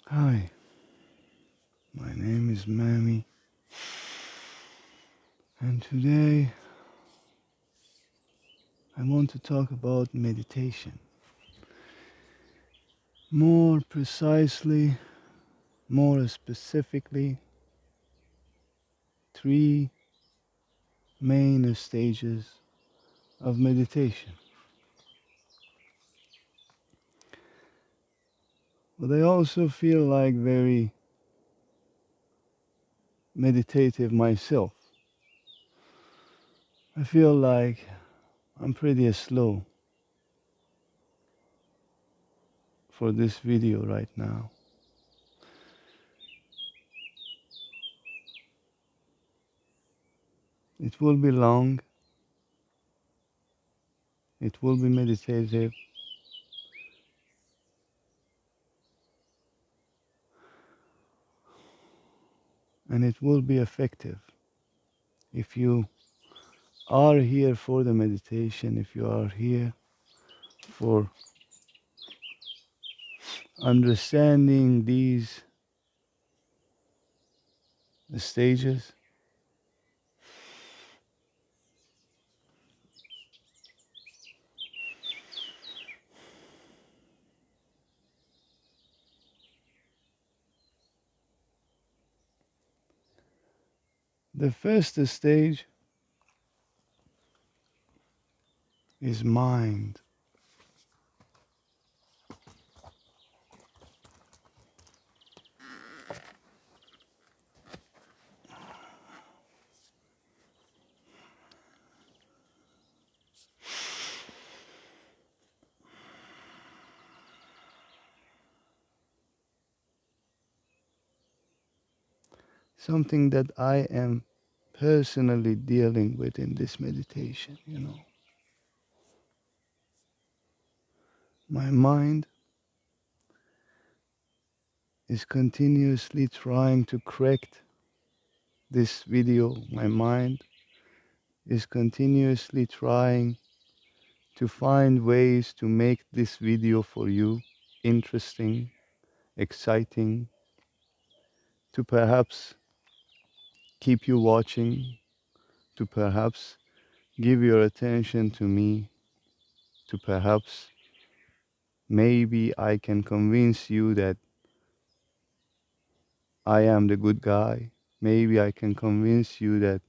Hi, my name is Mami, and today I want to talk about meditation. More precisely, more specifically, three main stages of meditation. But I also feel like very meditative myself. I feel like I'm pretty slow for this video right now. It will be long, it will be meditative, and it will be effective if you are here for the meditation, if you are here for understanding these stages. The first stage is mind. Something that I am personally dealing with in this meditation. My mind is continuously trying to correct this video. My mind is continuously trying to find ways to make this video for you interesting, exciting, to perhaps keep you watching, to perhaps give your attention to me, to perhaps maybe I can convince you that I am the good guy. Maybe I can convince you that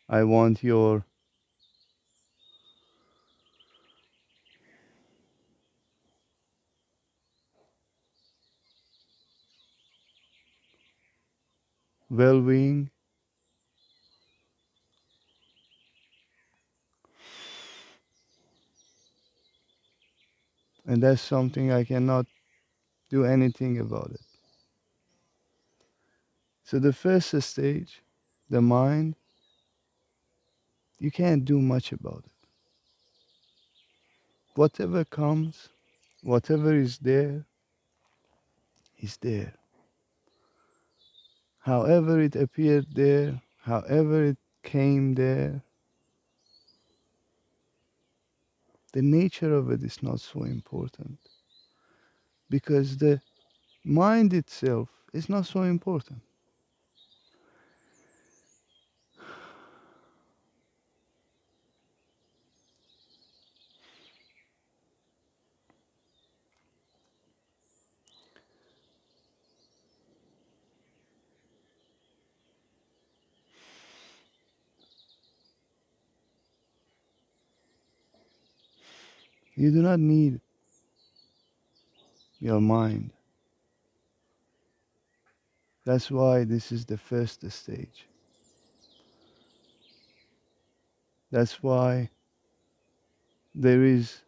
I want your well being. And that's something I cannot do anything about it. So, the first stage, the mind, you can't do much about it. Whatever comes, whatever is there. However it appeared there, however it came there, the nature of it is not so important because the mind itself is not so important. You do not need your mind. That's why this is the first stage. That's why there is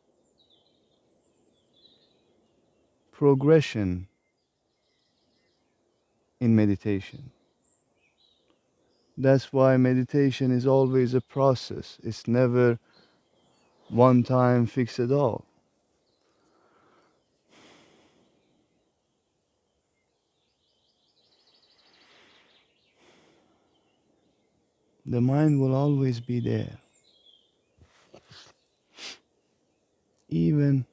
progression in meditation. That's why meditation is always a process. It's never one time fix it all. The mind will always be there. Even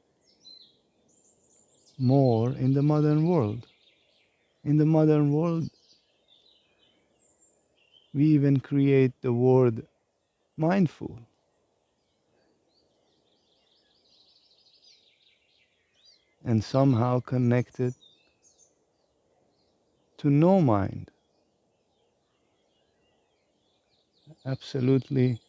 more in the modern world. In the modern world, we even create the word mindful and somehow connect it to no mind. Absolutely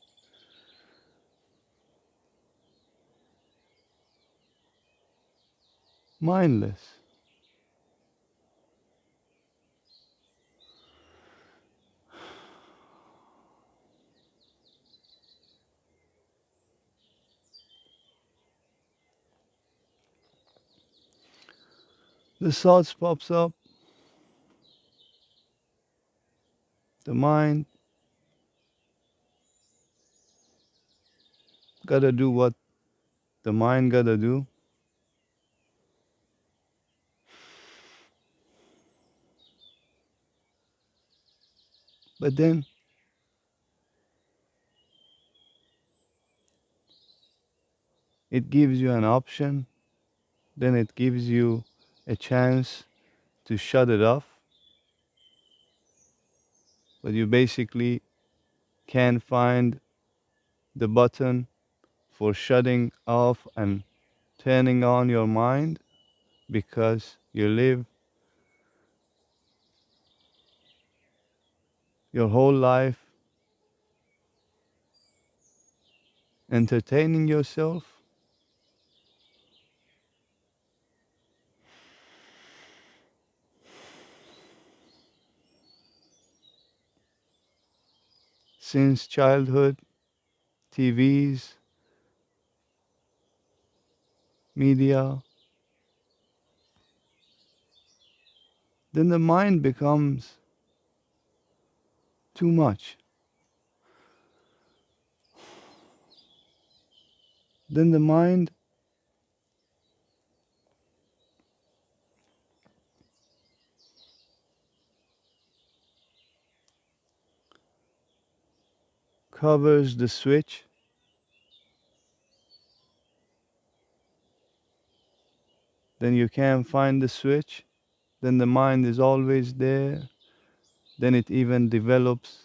mindless. The thoughts pops up, the mind gotta do what the mind gotta do. But then it gives you an option, then it gives you a chance to shut it off, but you basically can't find the button for shutting off and turning on your mind because you live your whole life entertaining yourself. Since childhood, TVs, media, then the mind becomes too much. Then the mind covers the switch, then you can't find the switch, then the mind is always there, then it even develops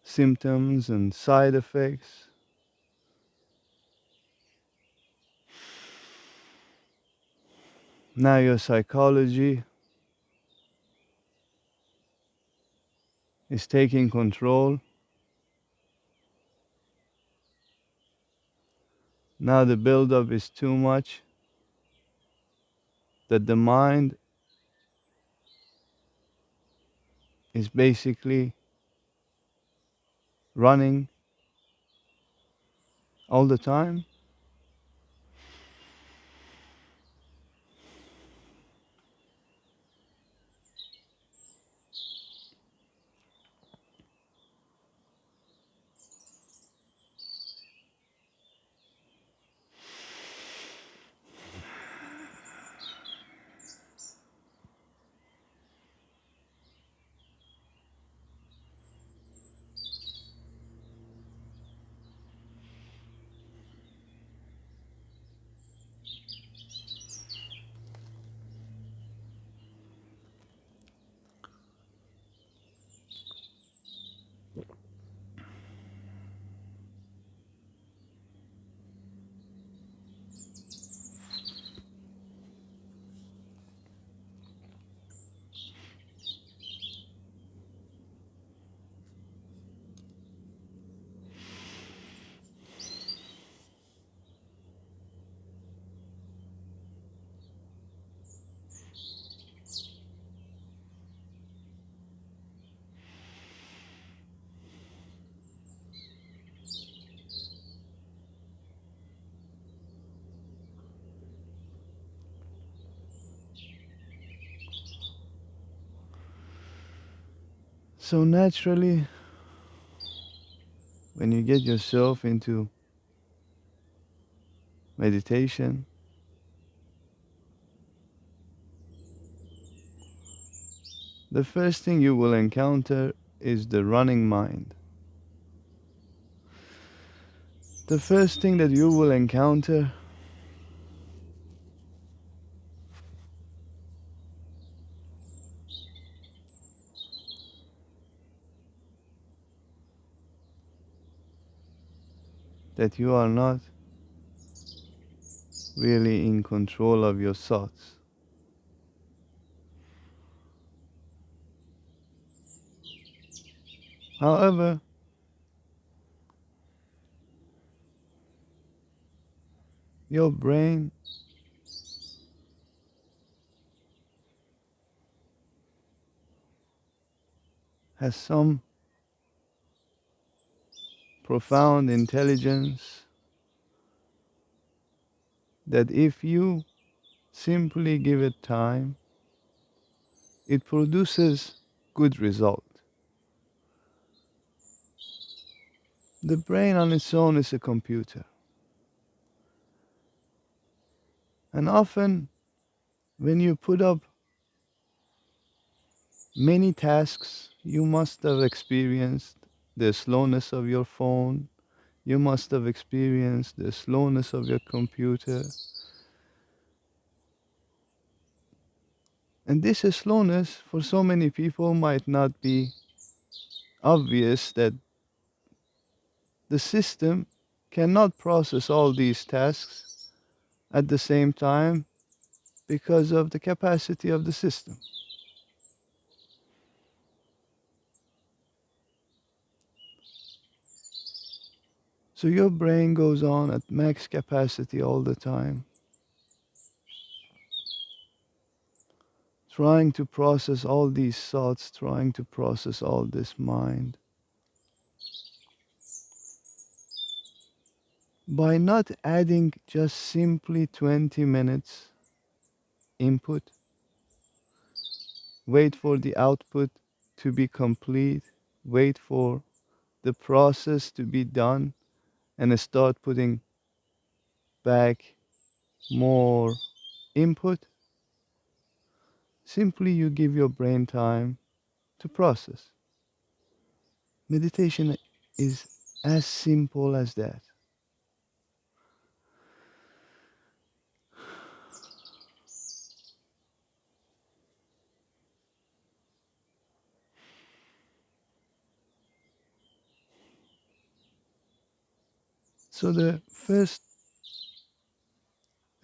symptoms and side effects. Now your psychology is taking control. Now the buildup is too much that the mind is basically running all the time. So naturally, when you get yourself into meditation, the first thing you will encounter is the running mind. The first thing that you will encounter that you are not really in control of your thoughts. However, your brain has some profound intelligence that if you simply give it time, it produces good result. The brain on its own is a computer. And often when you put up many tasks, you must have experienced the slowness of your phone, you must have experienced the slowness of your computer. And this slowness for so many people might not be obvious, that the system cannot process all these tasks at the same time because of the capacity of the system. So your brain goes on at max capacity all the time, trying to process all these thoughts, trying to process all this mind. By not adding just simply 20 minutes input, wait for the output to be complete, wait for the process to be done, and start putting back more input. Simply you give your brain time to process. Meditation is as simple as that. So the first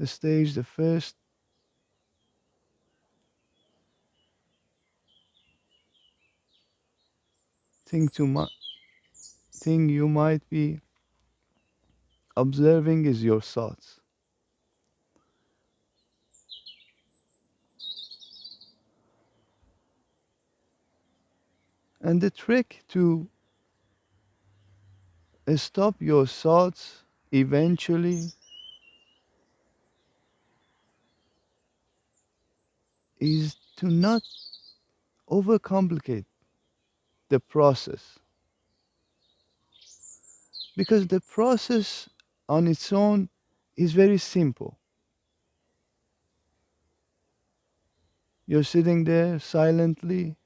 stage, the first thing to thing you might be observing is your thoughts. And the trick to stop your thoughts eventually is to not overcomplicate the process. Because the process on its own is very simple. You're sitting there silently,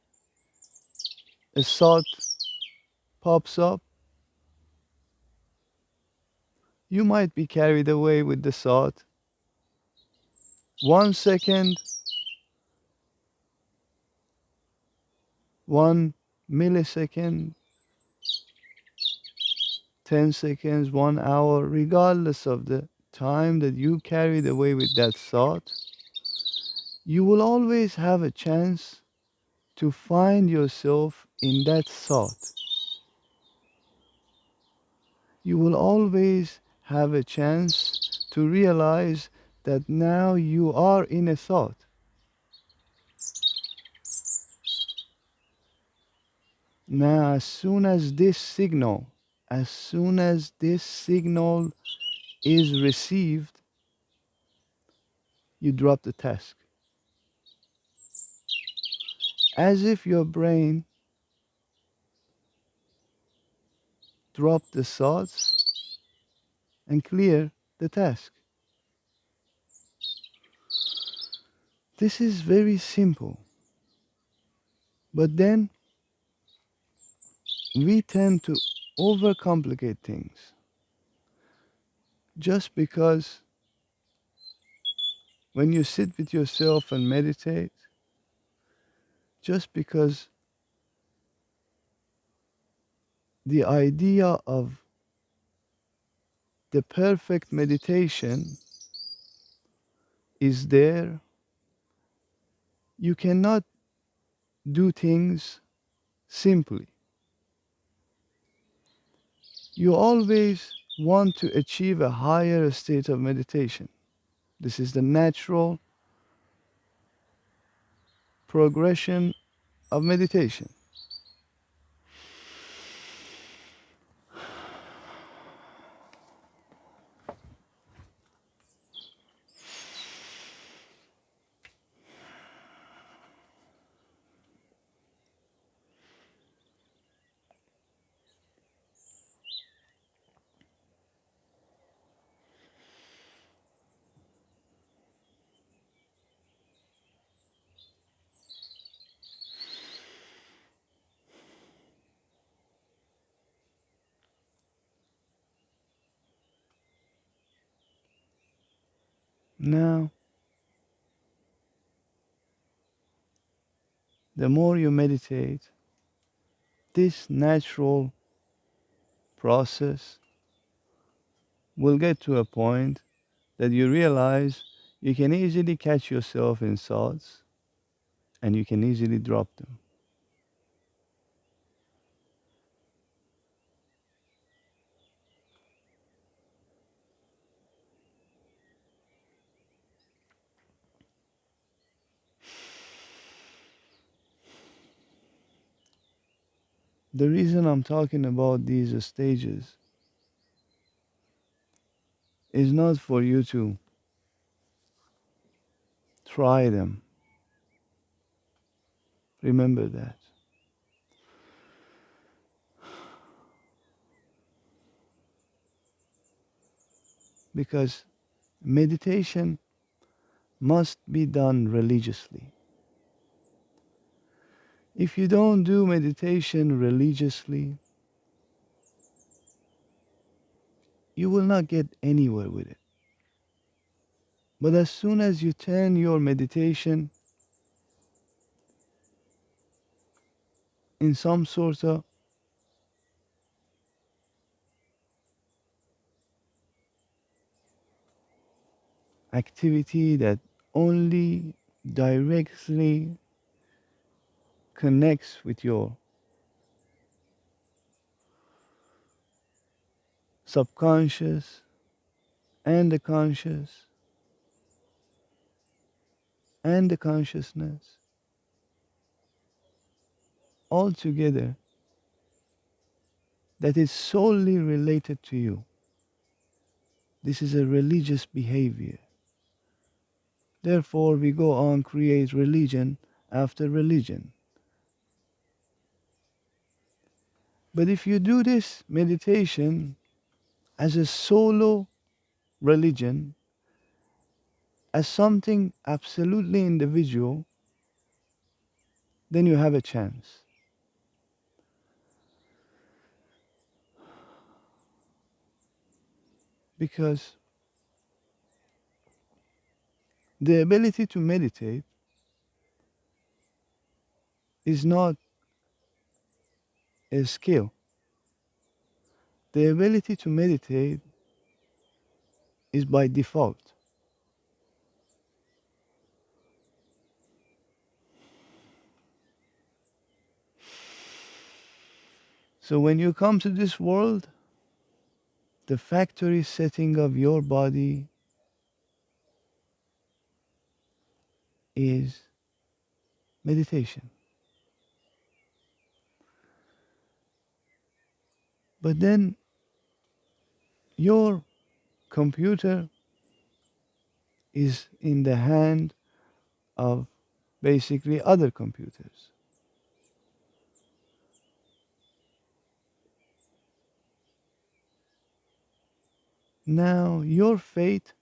a thought pops up. You might be carried away with the thought. 1 second, 1 millisecond, 10 seconds, 1 hour, regardless of the time that you carried away with that thought, you will always have a chance to find yourself in that thought. You will always have a chance to realize that now you are in a thought. Now, as soon as this signal is received, you drop the task. As if your brain dropped the thoughts and clear the task. This is very simple. But then we tend to overcomplicate things just because when you sit with yourself and meditate, just because the idea of the perfect meditation is there, you cannot do things simply. You always want to achieve a higher state of meditation. This is the natural progression of meditation. Now, the more you meditate, this natural process will get to a point that you realize you can easily catch yourself in thoughts and you can easily drop them. The reason I'm talking about these stages is not for you to try them. Remember that. Because meditation must be done religiously. If you don't do meditation religiously, you will not get anywhere with it. But as soon as you turn your meditation in some sort of activity that only directly connects with your subconscious and the conscious and the consciousness all together, that is solely related to you. This is a religious behavior. Therefore, we go on create religion after religion. But if you do this meditation as a solo religion, as something absolutely individual, then you have a chance. Because the ability to meditate is not a skill. The ability to meditate is by default. So when you come to this world, the factory setting of your body is meditation. But then your computer is in the hand of basically other computers. Now, your fate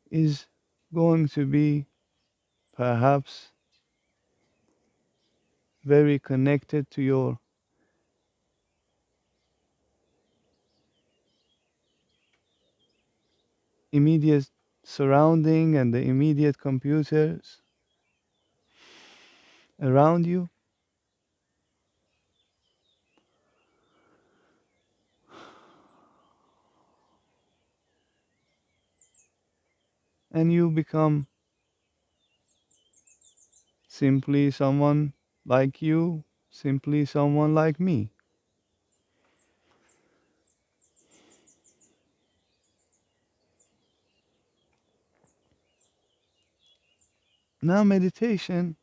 is going to be perhaps very connected to your immediate surrounding and the immediate computers around you. and you become simply someone like you, simply someone like me. Now, meditation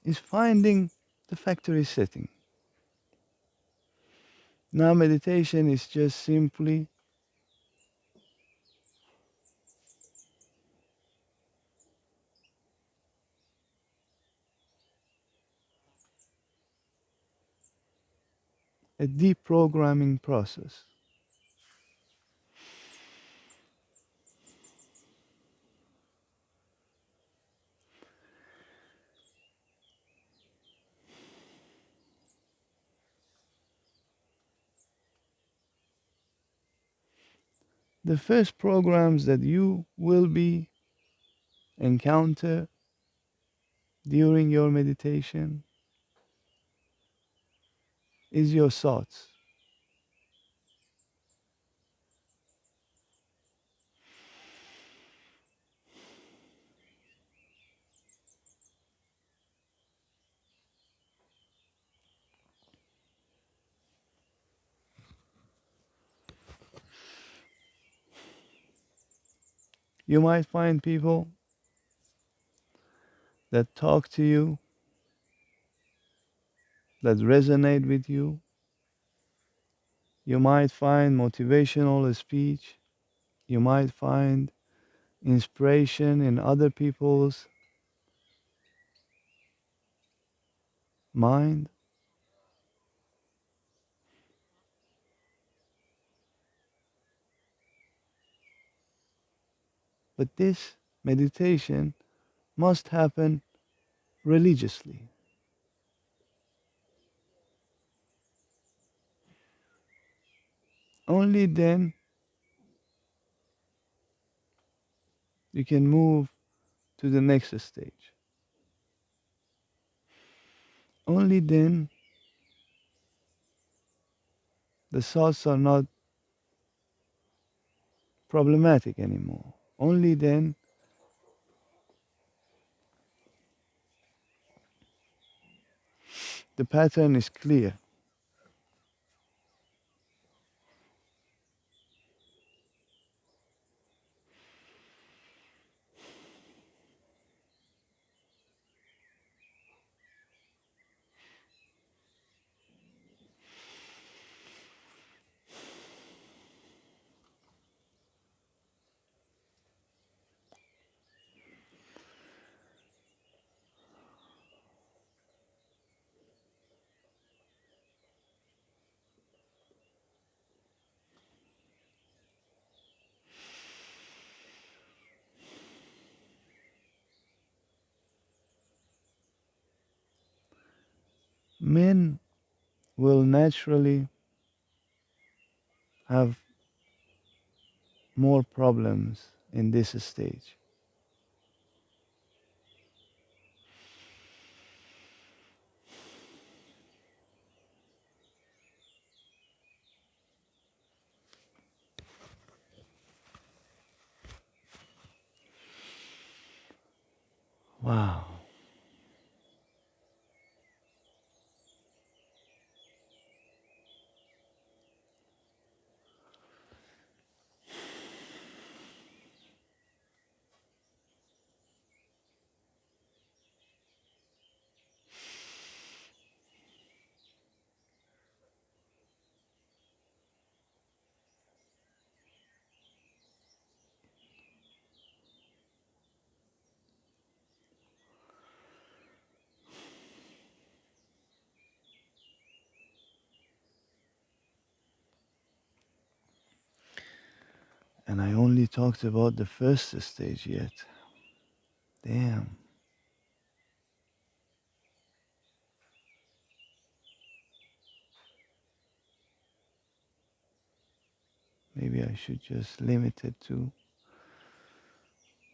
is finding the factory setting. Now, meditation is just simply a deprogramming process. The first programs that you will be encounter during your meditation is your thoughts. You might find people that talk to you, that resonate with you. You might find motivational speech. You might find inspiration in other people's mind. But this meditation must happen religiously. Only then you can move to the next stage. Only then the thoughts are not problematic anymore. Only then the pattern is clear. Men will naturally have more problems in this stage. Wow. And I only talked about the first stage yet. Damn. Maybe I should just limit it to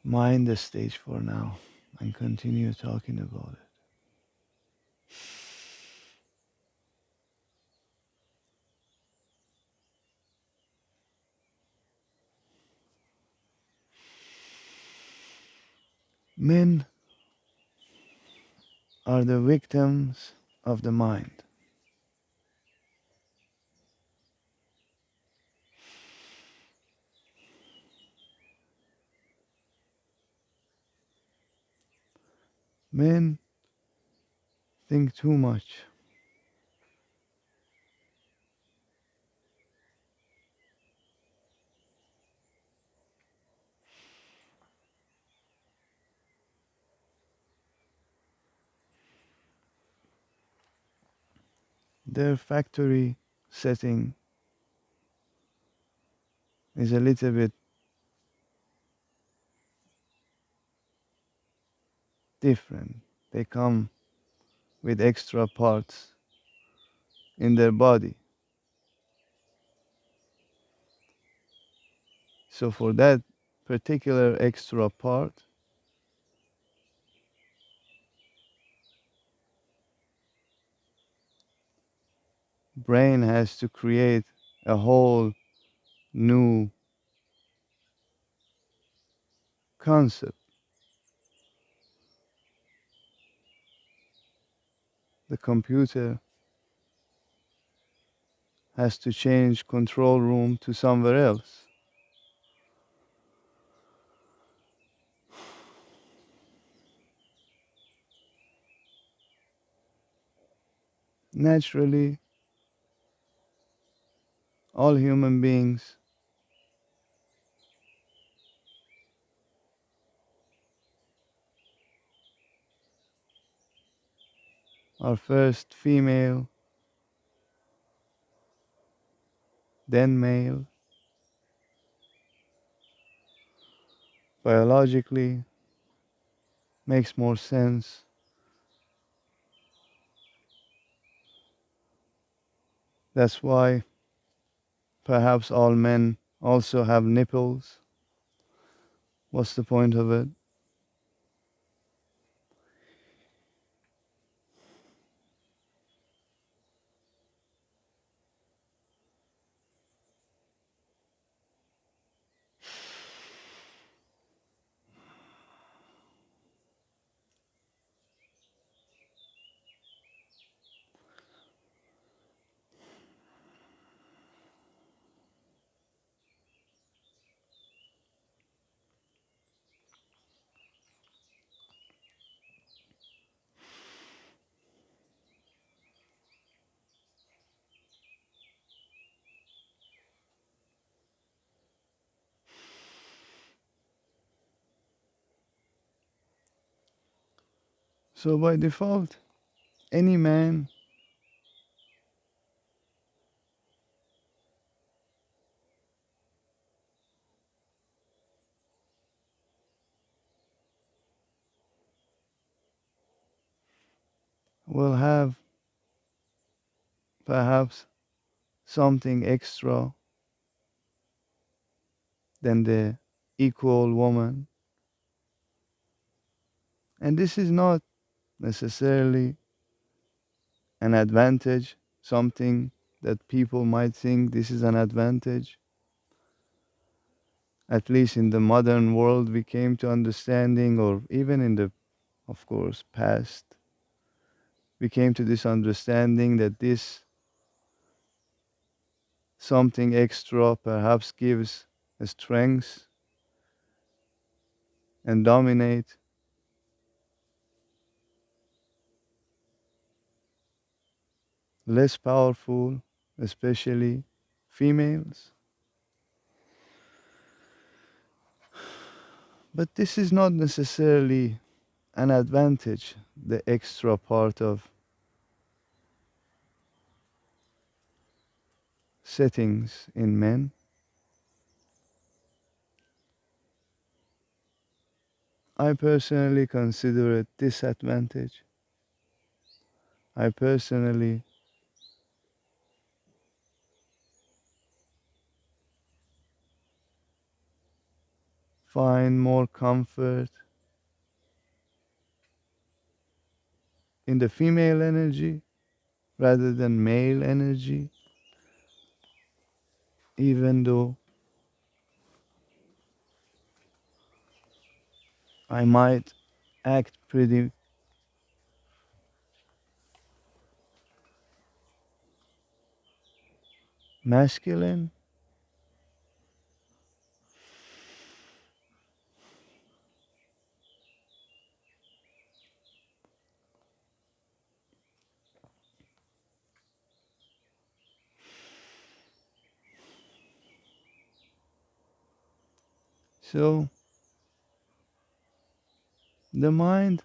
mind the stage for now and continue talking about it. Men are the victims of the mind. Men think too much. Their factory setting is a little bit different. They come with extra parts in their body. So for that particular extra part, brain has to create a whole new concept. The computer has to change control room to somewhere else. Naturally, all human beings are first female, then male. Biologically, makes more sense. That's why perhaps all men also have nipples. What's the point of it? So by default, any man will have perhaps something extra than the equal woman. And this is not necessarily an advantage, something that people might think this is an advantage. At least in the modern world, we came to understanding, or even in the, of course, past, we came to this understanding that this something extra perhaps gives a strength and dominate less powerful, especially females. But this is not necessarily an advantage, the extra part of settings in men. I personally consider it disadvantage. I personally find more comfort in the female energy rather than male energy, even though I might act pretty masculine. So the mind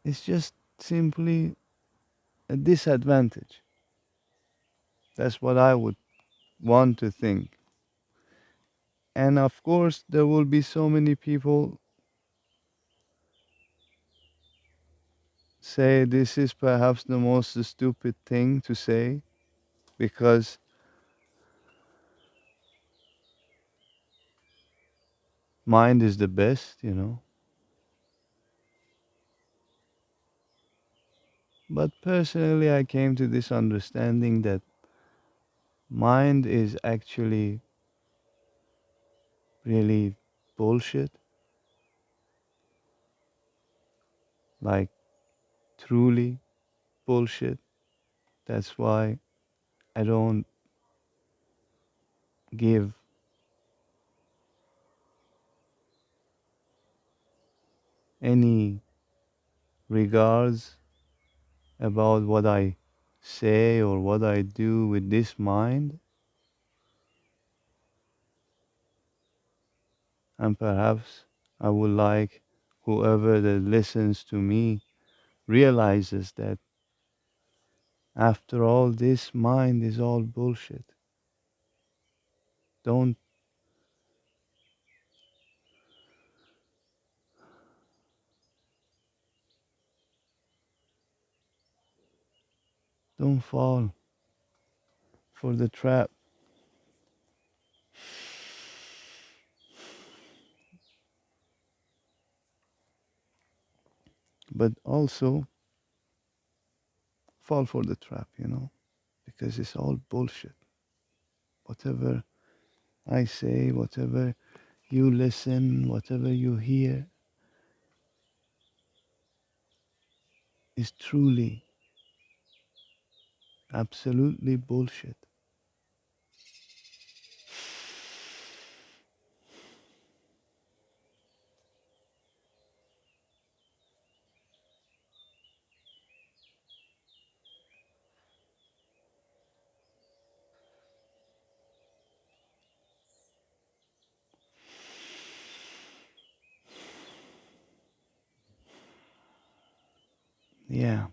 is just simply a disadvantage. That's what I would want to think. And of course, there will be so many people say this is perhaps the most stupid thing to say because mind is the best, you know. But personally, I came to this understanding that mind is actually really bullshit, like truly bullshit. That's why I don't give any regards about what I say or what I do with this mind. And perhaps I would like whoever that listens to me realizes that after all, this mind is all bullshit. Don't don't fall for the trap. But also fall for the trap, you know, because it's all bullshit. Whatever I say, whatever you listen, whatever you hear is truly, absolutely bullshit. Yeah.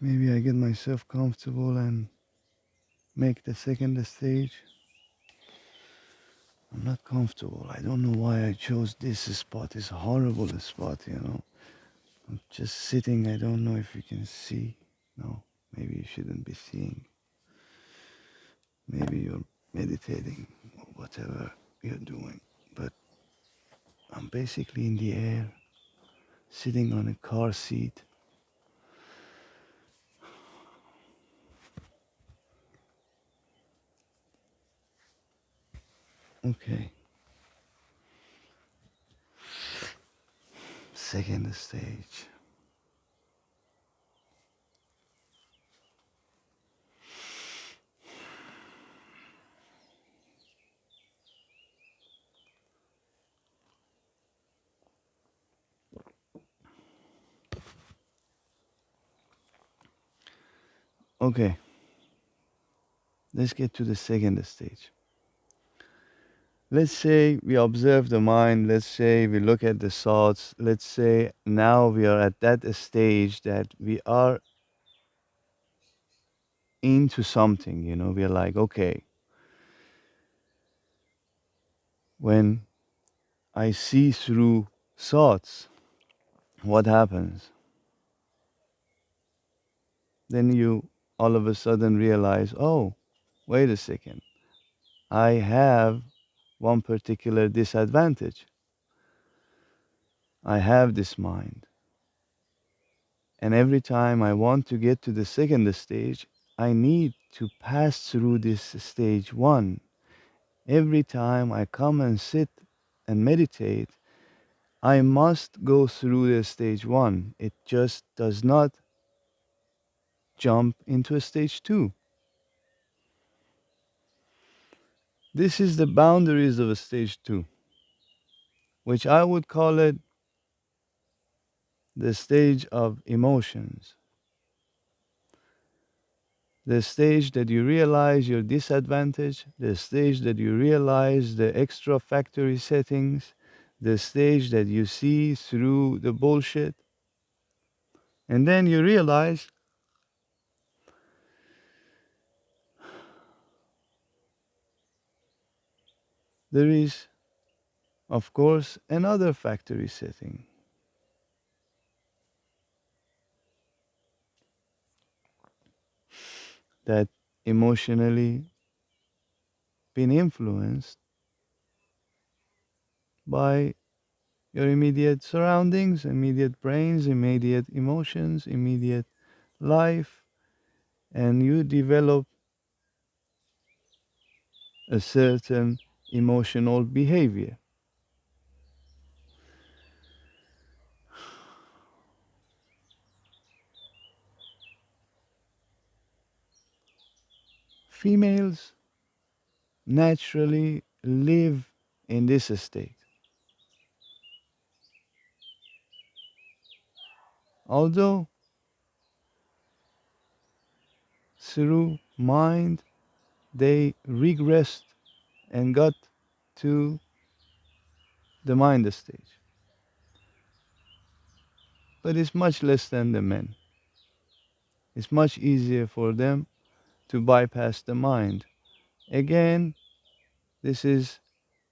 Maybe I get myself comfortable and make the second stage. I'm not comfortable. I don't know why I chose this spot. It's a horrible spot, you know. I'm just sitting. I don't know if you can see. No, maybe you shouldn't be seeing. Maybe you're meditating or whatever you're doing. But I'm basically in the air, sitting on a car seat. Okay, second stage. Okay, let's get to the second stage. Let's say we observe the mind. Let's say we look at the thoughts. Let's say now we are at that stage that we are into something, you know. We are like, okay, when I see through thoughts, what happens? Then you all of a sudden realize, oh, wait a second. I have one particular disadvantage. I have this mind, and every time I want to get to the second stage, I need to pass through this stage one. Every time I come and sit and meditate, I must go through the stage one. It just does not jump into a stage two. This is the boundaries of a stage two, which I would call it the stage of emotions. The stage that you realize your disadvantage, the stage that you realize the extra factory settings, the stage that you see through the bullshit, and then you realize there is, of course, another factory setting that emotionally been influenced by your immediate surroundings, immediate brains, immediate emotions, immediate life, and you develop a certain emotional behavior. Females naturally live in this state. Although through mind they regressed and got to the mind stage. But it's much less than the men. It's much easier for them to bypass the mind. Again, this is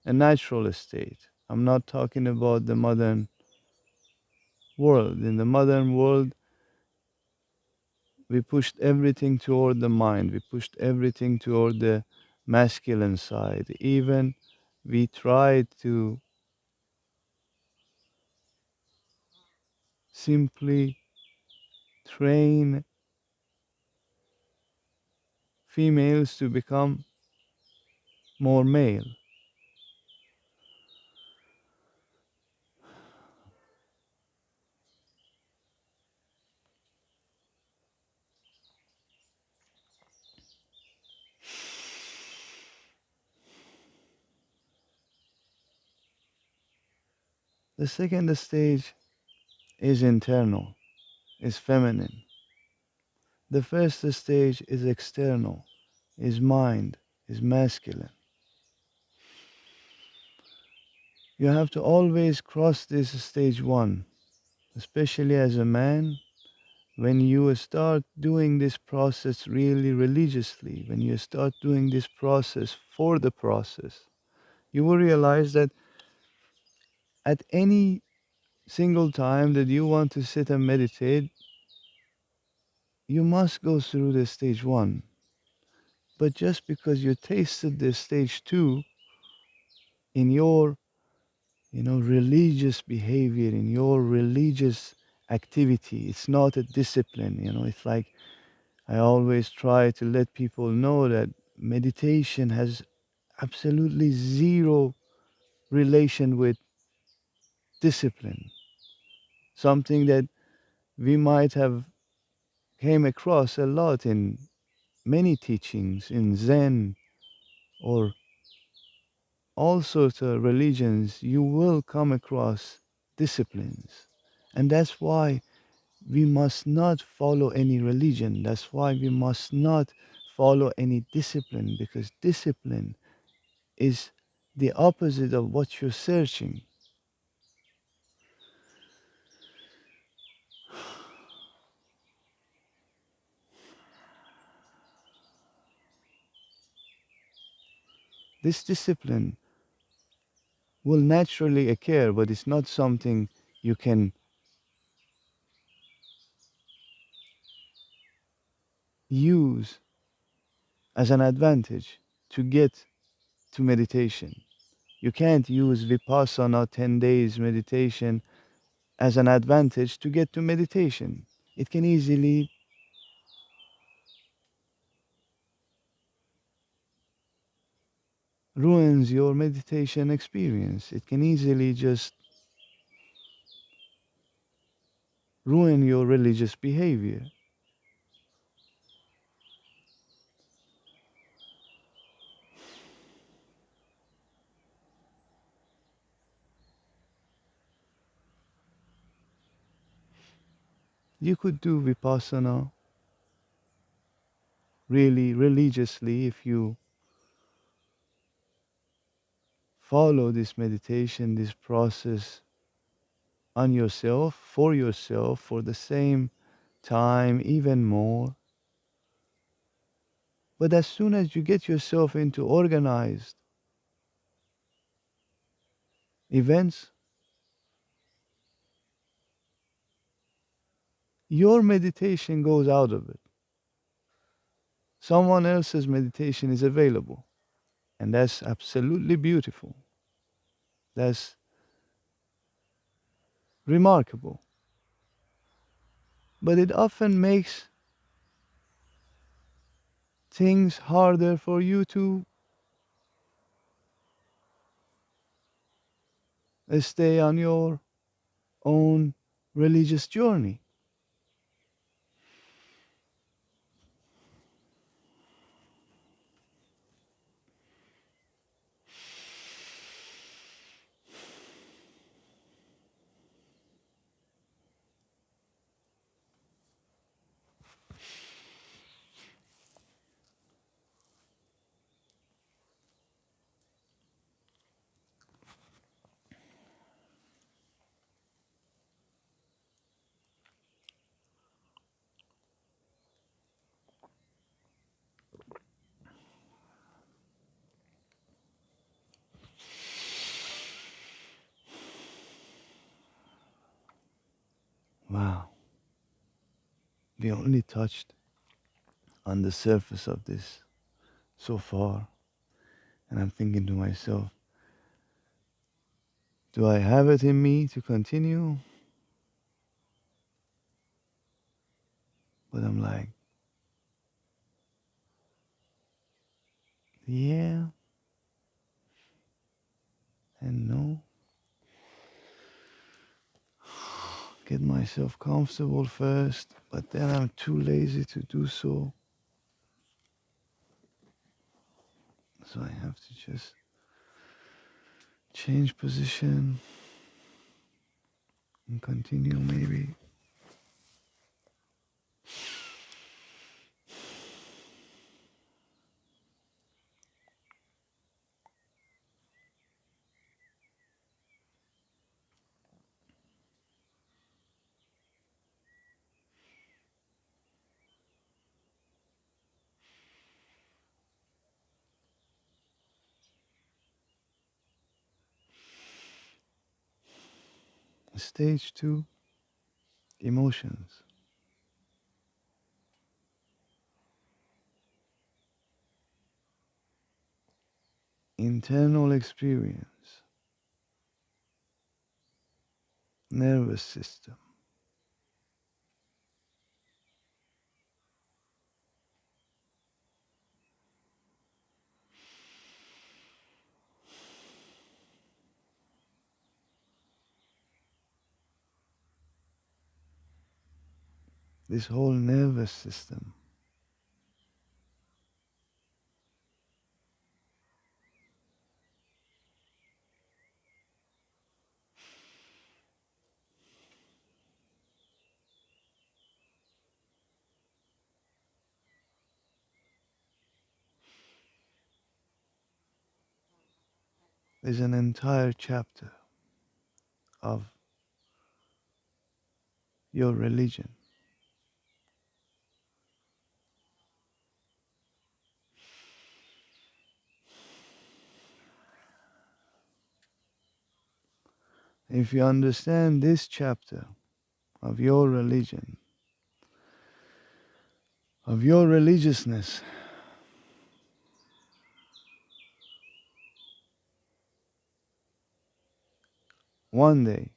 a natural state. I'm not talking about the modern world. In the modern world, we pushed everything toward the mind. We pushed everything toward the masculine side. Even we tried to simply train females to become more male. The second stage is internal, is feminine. The first stage is external, is mind, is masculine. You have to always cross this stage one, especially as a man. When you start doing this process really religiously, when you start doing this process for the process, you will realize that at any single time that you want to sit and meditate, you must go through the stage one. But just because you tasted the stage two in your religious behavior, in your religious activity, it's not a discipline. It's like I always try to let people know that meditation has absolutely zero relation with discipline. Something that we might have came across a lot in many teachings in Zen or all sorts of religions. You will come across disciplines. And that's why we must not follow any religion. That's why we must not follow any discipline, because discipline is the opposite of what you're searching. This discipline will naturally occur, but it's not something you can use as an advantage to get to meditation. You can't use Vipassana 10 days meditation as an advantage to get to meditation. It can easily ruins your meditation experience. It can easily just ruin your religious behavior. You could do Vipassana really religiously if you follow this meditation, this process on yourself, for the same time, even more. But as soon as you get yourself into organized events, your meditation goes out of it. Someone else's meditation is available. And that's absolutely beautiful. That's remarkable. But it often makes things harder for you to stay on your own religious journey. Wow. We only touched on the surface of this so far. And I'm thinking to myself, do I have it in me to continue? But I'm like, yeah and no. Get myself comfortable first, but then I'm too lazy to do so. So I have to just change position and continue maybe. Stage two, emotions, internal experience, nervous system. This whole nervous system is an entire chapter of your religion. If you understand this chapter of your religion, of your religiousness, one day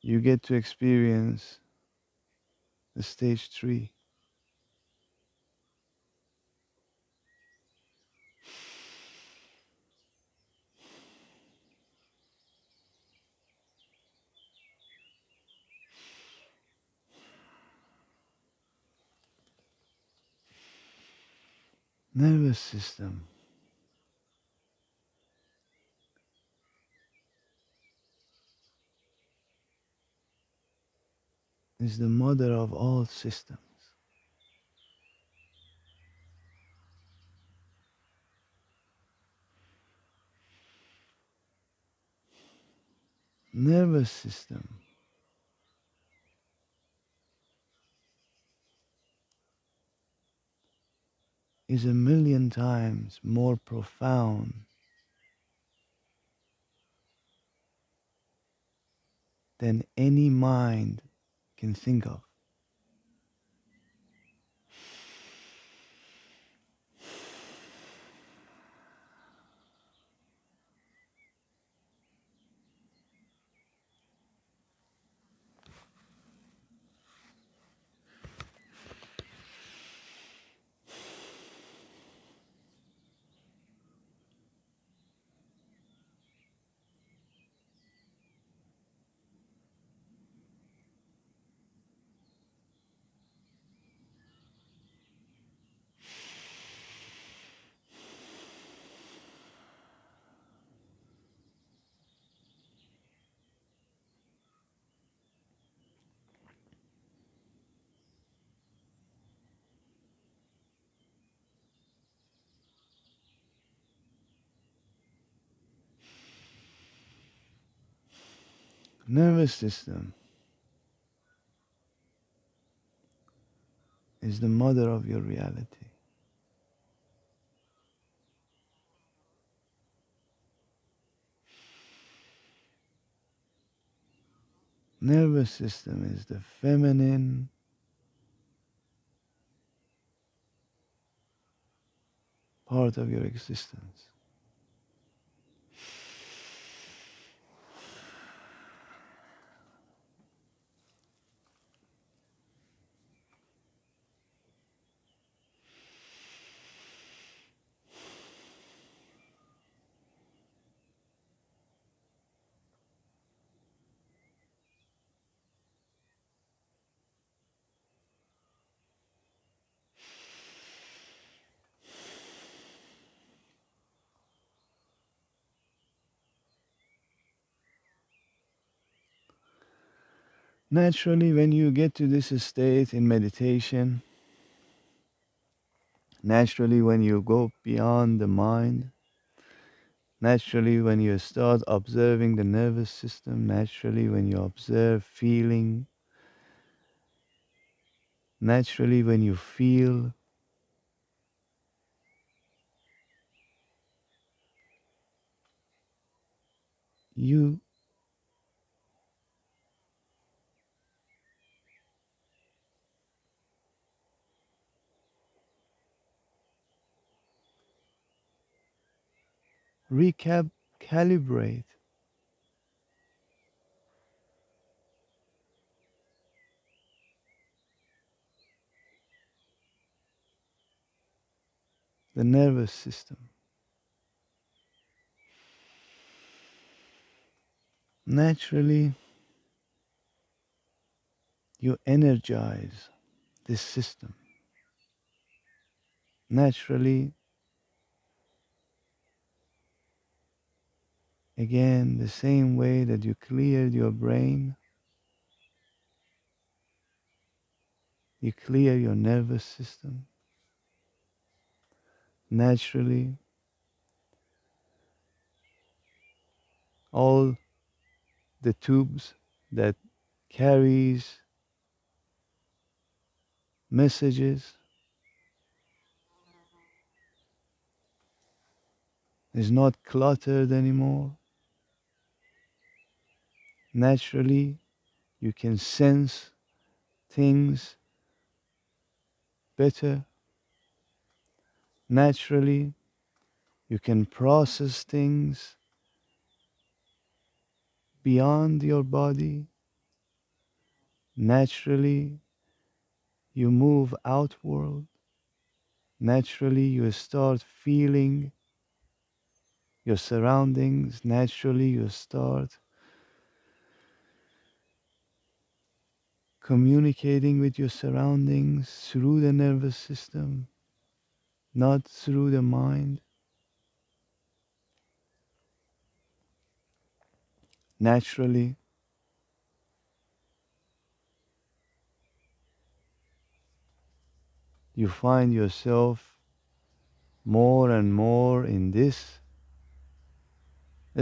you get to experience the stage 3. Nervous system is the mother of all systems. Nervous system is a million times more profound than any mind can think of. Nervous system is the mother of your reality. Nervous system is the feminine part of your existence. Naturally, when you get to this state in meditation, naturally, when you go beyond the mind, naturally, when you start observing the nervous system, naturally, when you observe feeling, naturally, when you feel, you calibrate the nervous system. Naturally, you energize this system. Naturally, again, the same way that you cleared your brain, you clear your nervous system. Naturally, all the tubes that carries messages is not cluttered anymore. Naturally, you can sense things better. Naturally, you can process things beyond your body. Naturally, you move outward. Naturally, you start feeling your surroundings. Naturally, you start communicating with your surroundings through the nervous system, not through the mind. Naturally, you find yourself more and more in this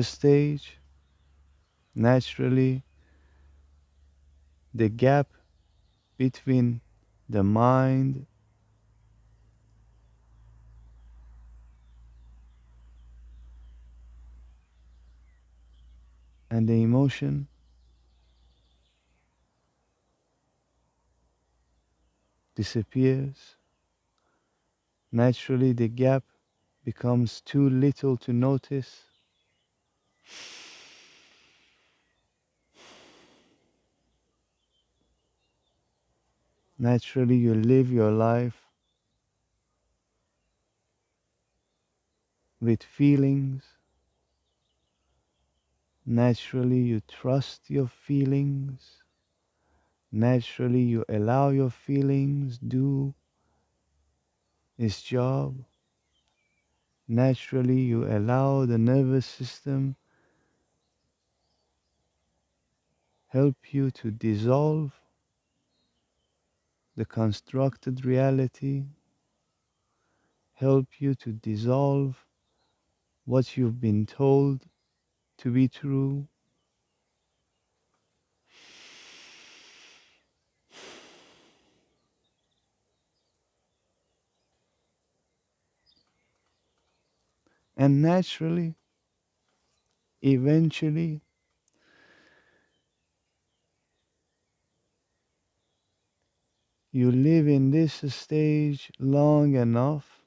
stage. Naturally, the gap between the mind and the emotion disappears. Naturally, the gap becomes too little to notice. Naturally, you live your life with feelings. Naturally, you trust your feelings. Naturally, you allow your feelings do its job. Naturally, you allow the nervous system help you to dissolve the constructed reality, help you to dissolve what you've been told to be true. And naturally, eventually, you live in this stage long enough,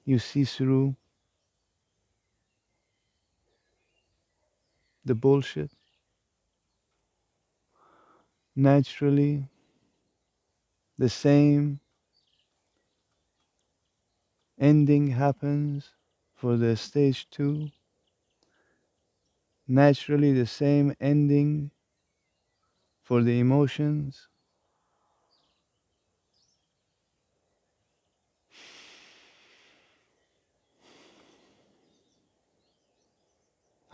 you see through the bullshit. Naturally, the same ending happens for the stage two. Naturally, the same ending for the emotions.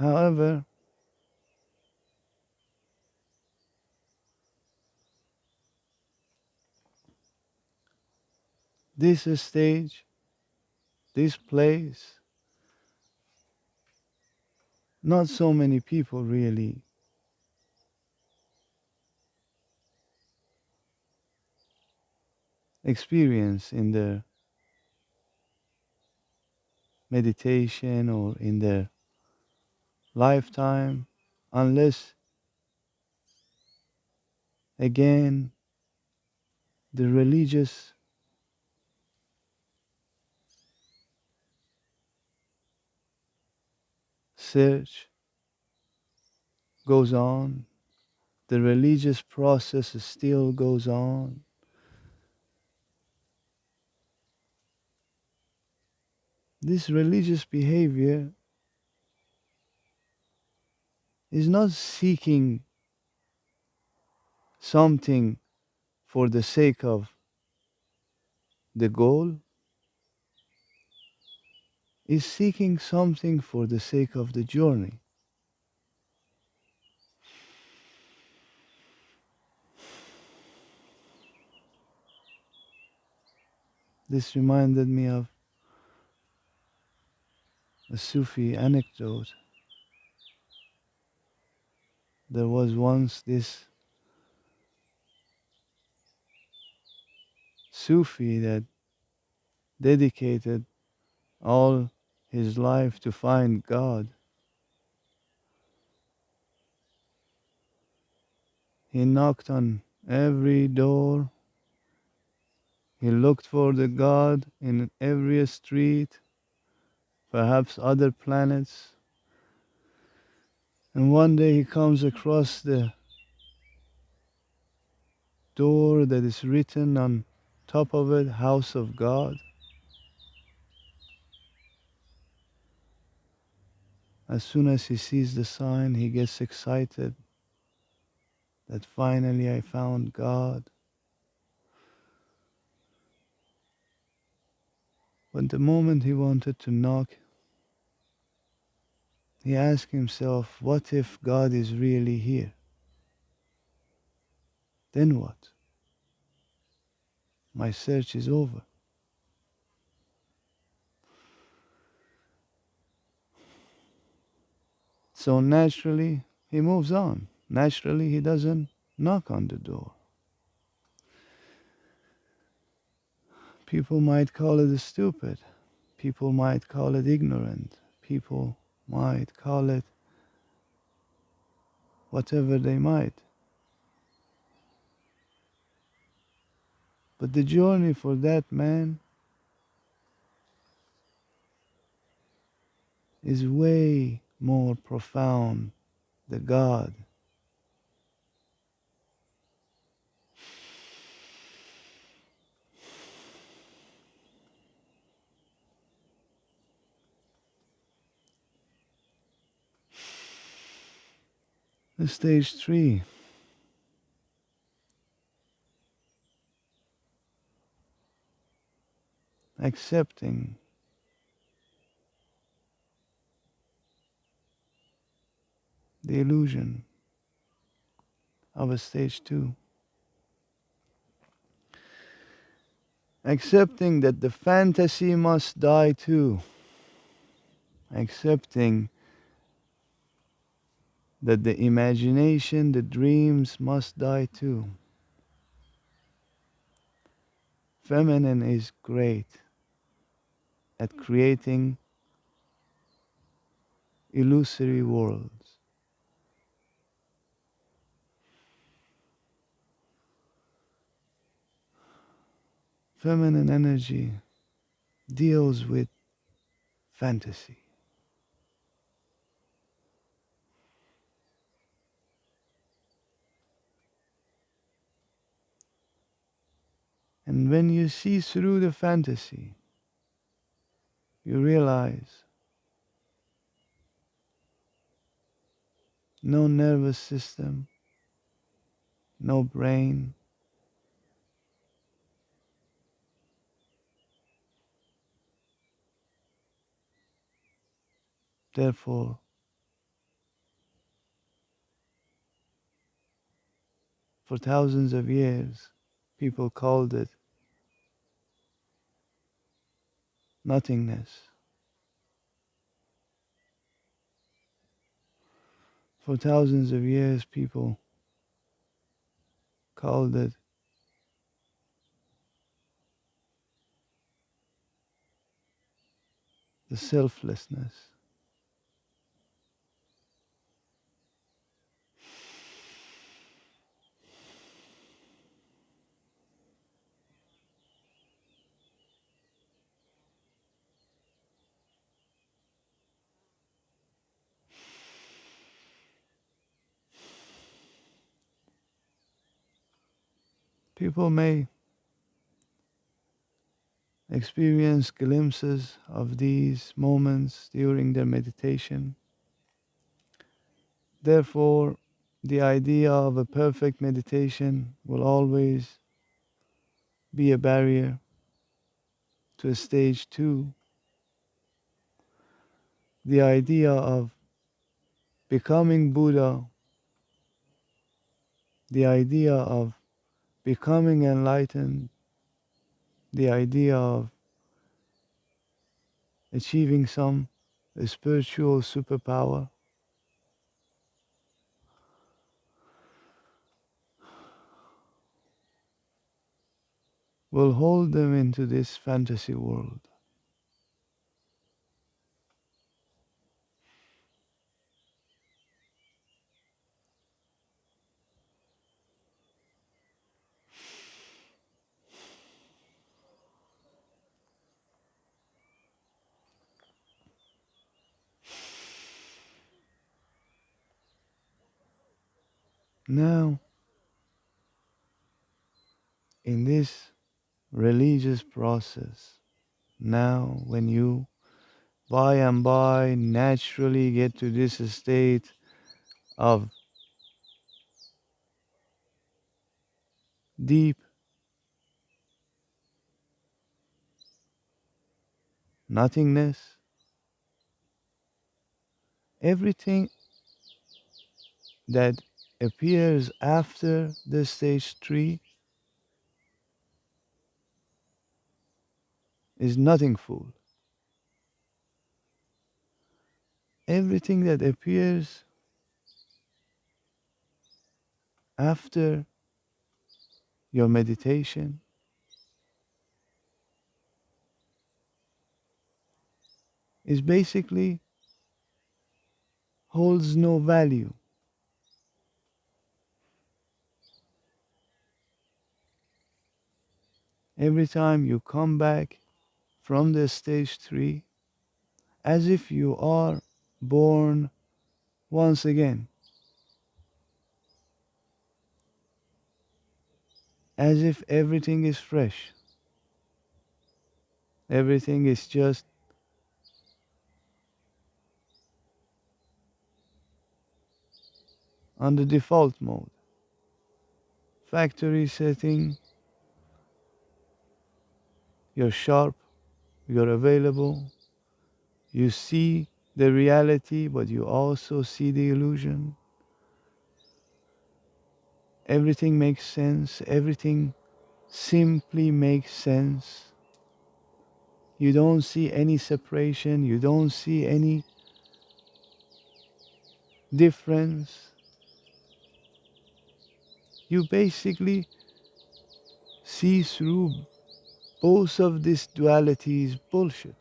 However, this stage, this place, not so many people really experience in their meditation or in their lifetime, unless, again, the religious search goes on, the religious process still goes on. This religious behavior is not seeking something for the sake of the goal, is seeking something for the sake of the journey. This reminded me of a Sufi anecdote. There was once this Sufi that dedicated all his life to find God. He knocked on every door. He looked for the God in every street, perhaps other planets. And one day he comes across the door that is written on top of it, House of God. As soon as he sees the sign, he gets excited that finally I found God. But the moment he wanted to knock, he asked himself, what if God is really here? Then what? My search is over. So naturally, he moves on. Naturally, he doesn't knock on the door. People might call it stupid. People might call it ignorant. People might call it whatever they might. But the journey for that man is way more profound than God. The stage 3, accepting the illusion of a stage 2. Accepting that the fantasy must die too. Accepting that the imagination, the dreams must die too. Feminine is great at creating illusory worlds. Feminine energy deals with fantasy. And when you see through the fantasy, you realize no nervous system, no brain. Therefore, for thousands of years, people called it nothingness. For thousands of years, people called it the selflessness. People may experience glimpses of these moments during their meditation. Therefore, the idea of a perfect meditation will always be a barrier to a stage 2. The idea of becoming Buddha, the idea of becoming enlightened, the idea of achieving some spiritual superpower will hold them into this fantasy world. Now, in this religious process, now when you by and by naturally get to this state of deep nothingness, everything that appears after the stage 3 is nothingful. Everything that appears after your meditation is basically holds no value. Every time you come back from the stage 3, as if you are born once again, as if everything is fresh, everything is just on the default mode, factory setting. You're sharp, you're available, you see the reality, but you also see the illusion. Everything makes sense, everything simply makes sense. You don't see any separation, you don't see any difference. You basically see through both of these dualities bullshit.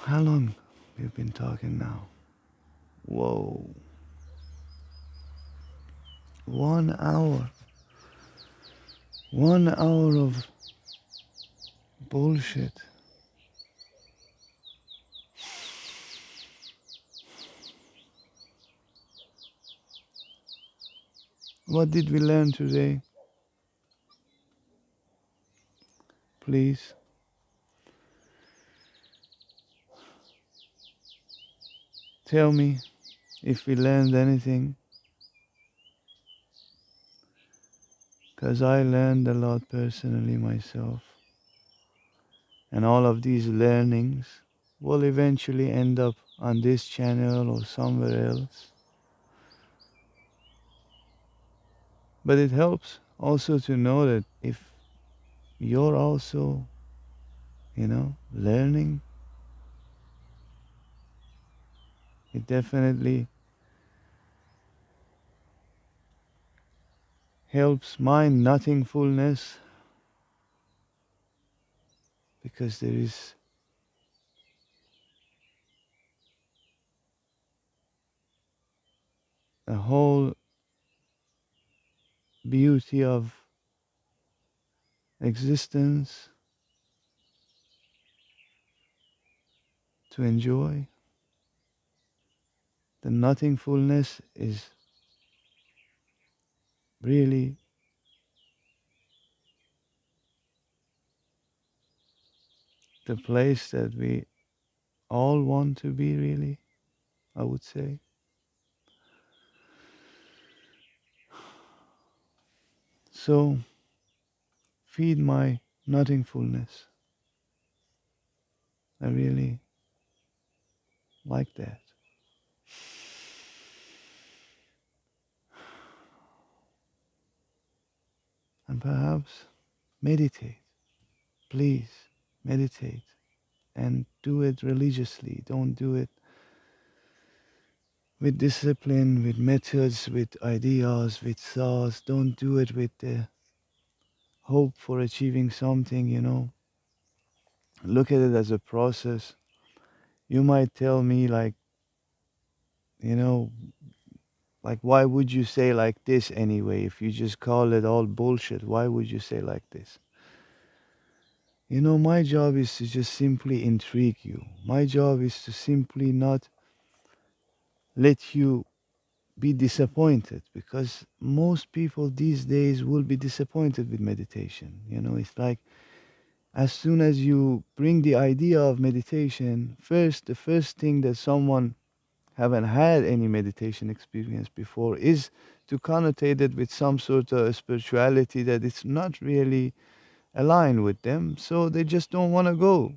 How long we've been talking now? Whoa, 1 hour. 1 hour of bullshit. What did we learn today? Please tell me if we learned anything, because I learned a lot personally myself. And all of these learnings will eventually end up on this channel or somewhere else. But it helps also to know that if you're also, learning, it definitely helps my nothingfulness, because there is a whole beauty of existence to enjoy. The nothingfulness is really the place that we all want to be, really, I would say. So feed my nothingfulness. I really like that. And perhaps meditate. Please meditate and do it religiously. Don't do it with discipline, with methods, with ideas, with thoughts. Don't do it with the hope for achieving something, look at it as a process. You might tell me, like, you know, like, why would you say like this anyway? If you just call it all bullshit, why would you say like this? My job is to just simply intrigue you. My job is to simply not let you be disappointed, because most people these days will be disappointed with meditation. It's like, as soon as you bring the idea of meditation, the first thing that someone haven't had any meditation experience before is to connotate it with some sort of spirituality that it's not really aligned with them. So they just don't want to go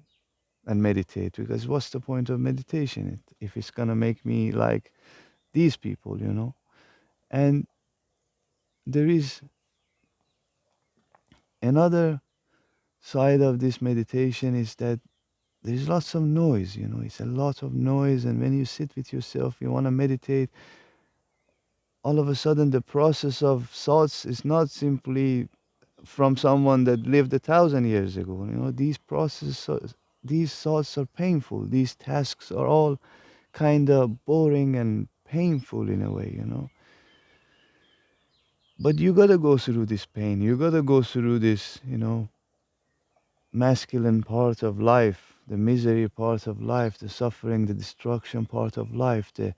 and meditate, because what's the point of meditation if it's going to make me like these people? And there is another side of this meditation, is that there's lots of noise. It's a lot of noise, and when you sit with yourself, you want to meditate, all of a sudden the process of thoughts is not simply from someone that lived 1,000 years ago. These thoughts are painful. These tasks are all kind of boring and painful in a way. But you gotta go through this pain. You gotta go through this masculine part of life, the misery part of life, the suffering, the destruction part of life, the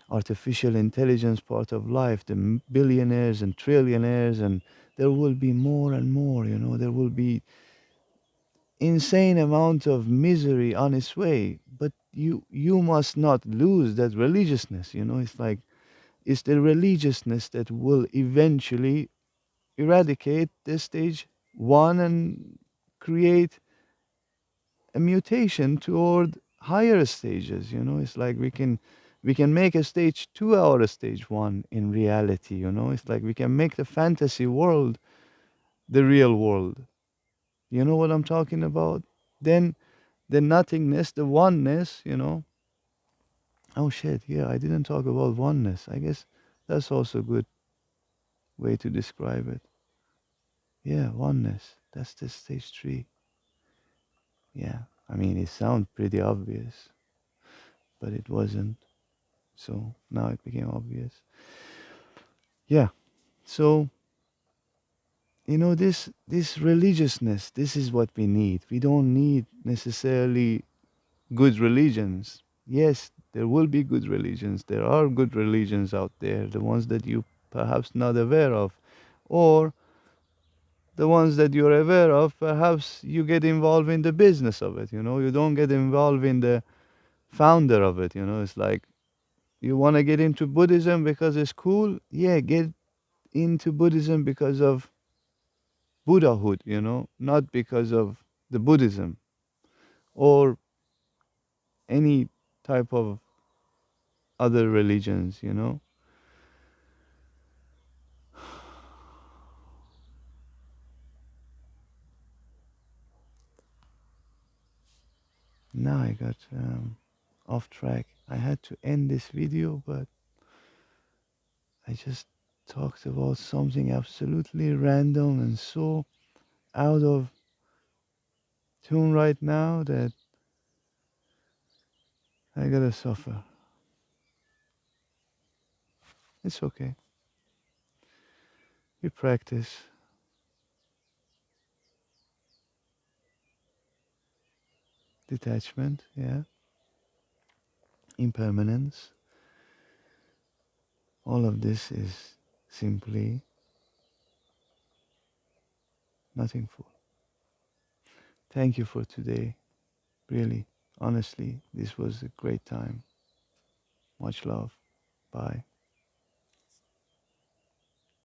artificial intelligence part of life, the billionaires and trillionaires, and there will be more and more. There will be insane amount of misery on its way, but you must not lose that religiousness. It's like, it's the religiousness that will eventually eradicate the stage one and create a mutation toward higher stages. It's like we can make a stage two our stage one in reality. It's like we can make the fantasy world the real world. You know what I'm talking about? Then the nothingness, the oneness. Oh shit, yeah, I didn't talk about oneness. I guess that's also a good way to describe it. Yeah, oneness. That's the stage three. Yeah. I mean, it sounds pretty obvious, but it wasn't. So now it became obvious. Yeah. So, this religiousness, this is what we need. We don't need necessarily good religions. Yes, there will be good religions. There are good religions out there, the ones that you perhaps not aware of. Or the ones that you're aware of, perhaps you get involved in the business of it. You don't get involved in the founder of it. It's like, you want to get into Buddhism because it's cool. Yeah, get into Buddhism because of Buddhahood, not because of the Buddhism or any type of other religions. Now I got off track. I had to end this video, but I just talked about something absolutely random and so out of tune right now that I gotta suffer. It's okay. We practice detachment, yeah, impermanence. All of this is simply nothing for. Thank you for today. Really, honestly, this was a great time. Much love. Bye.